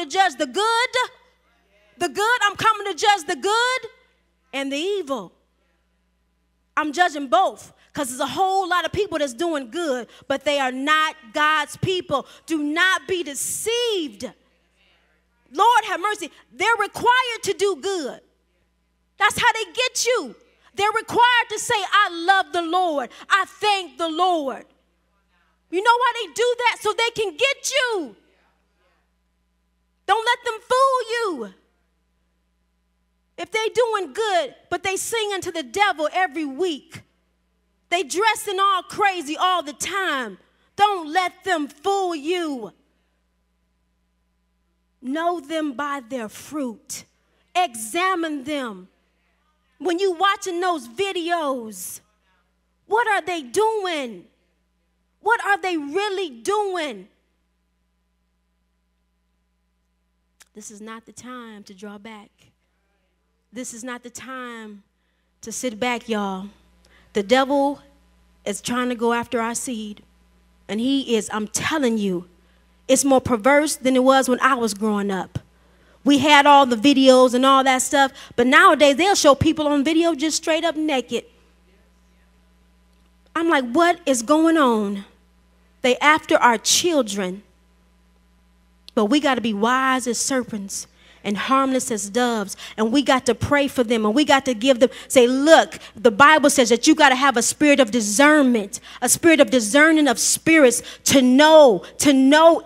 judge the good. I'm coming to judge the good and the evil. I'm judging both because there's a whole lot of people that's doing good, but they are not God's people. Do not be deceived. Lord have mercy. They're required to do good. That's how they get you. They're required to say, I love the Lord. I thank the Lord. You know why they do that? So they can get you. Don't let them fool you. If they doing good, but they singing to the devil every week, they dressing all crazy all the time, don't let them fool you. Know them by their fruit. Examine them. When you watching those videos, what are they doing? What are they really doing? This is not the time to draw back. This is not the time to sit back, y'all. The devil is trying to go after our seed. And he is, I'm telling you, it's more perverse than it was when I was growing up. We had all the videos and all that stuff, but nowadays they'll show people on video just straight up naked. I'm like, what is going on? They after our children. But we got to be wise as serpents and harmless as doves. And we got to pray for them. And we got to give them, say, look, the Bible says that you got to have a spirit of discernment, a spirit of discerning of spirits to know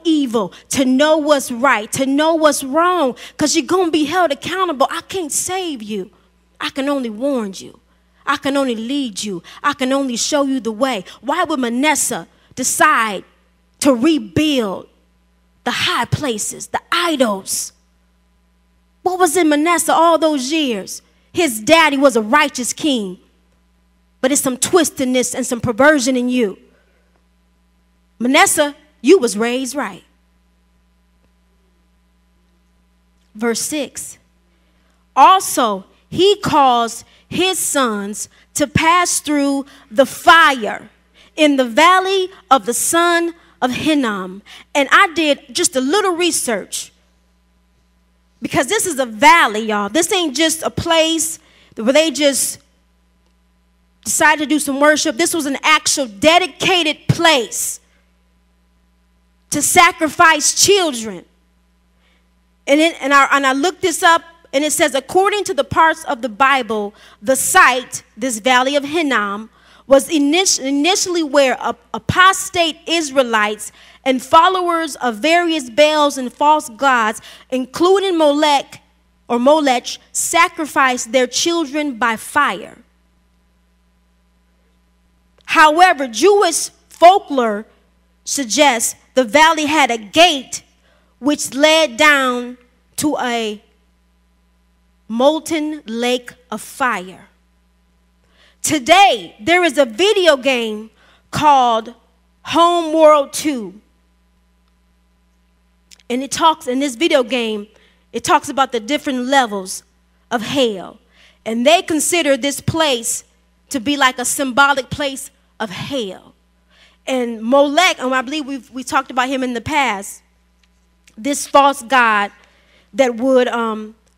evil, to know what's right, to know what's wrong. Because you're going to be held accountable. I can't save you. I can only warn you. I can only lead you. I can only show you the way. Why would Manasseh decide to rebuild the high places, the idols? What was in Manasseh all those years? His daddy was a righteous king, but it's some twistedness and some perversion in you. Manasseh, you was raised right. Verse 6. Also, he caused his sons to pass through the fire in the valley of the son of Hinnom. And I did just a little research. Because this is a valley, y'all. This ain't just a place where they just decided to do some worship. This was an actual dedicated place to sacrifice children. And I looked this up, and it says, according to the parts of the Bible, the site, this valley of Hinnom, was initially where apostate Israelites and followers of various Baals and false gods, including Molech, sacrificed their children by fire. However, Jewish folklore suggests the valley had a gate which led down to a molten lake of fire. Today, there is a video game called Homeworld 2. And in this video game, it talks about the different levels of hell. And they consider this place to be like a symbolic place of hell. And Molech, and I believe we talked about him in the past, this false god that would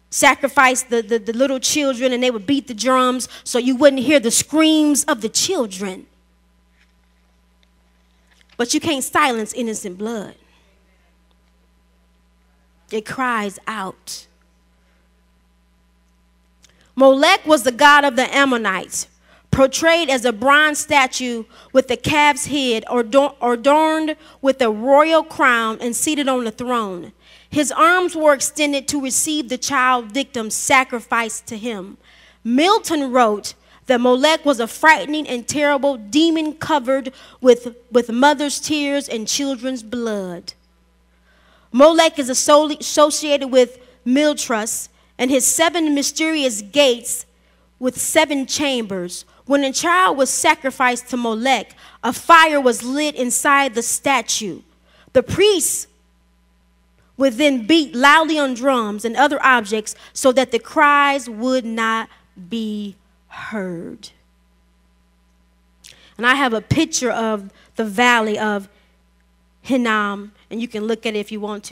sacrifice the little children, and they would beat the drums so you wouldn't hear the screams of the children. But you can't silence innocent blood. It cries out. Molech was the god of the Ammonites, portrayed as a bronze statue with a calf's head adorned with a royal crown and seated on the throne. His arms were extended to receive the child victims sacrificed to him. Milton wrote that Molech was a frightening and terrible demon covered with mother's tears and children's blood. Molech is associated with Miltrus and his 7 mysterious gates with 7 chambers. When a child was sacrificed to Molech, a fire was lit inside the statue. The priests would then beat loudly on drums and other objects so that the cries would not be heard. And I have a picture of the valley of Hinnom, and you can look at it if you want to.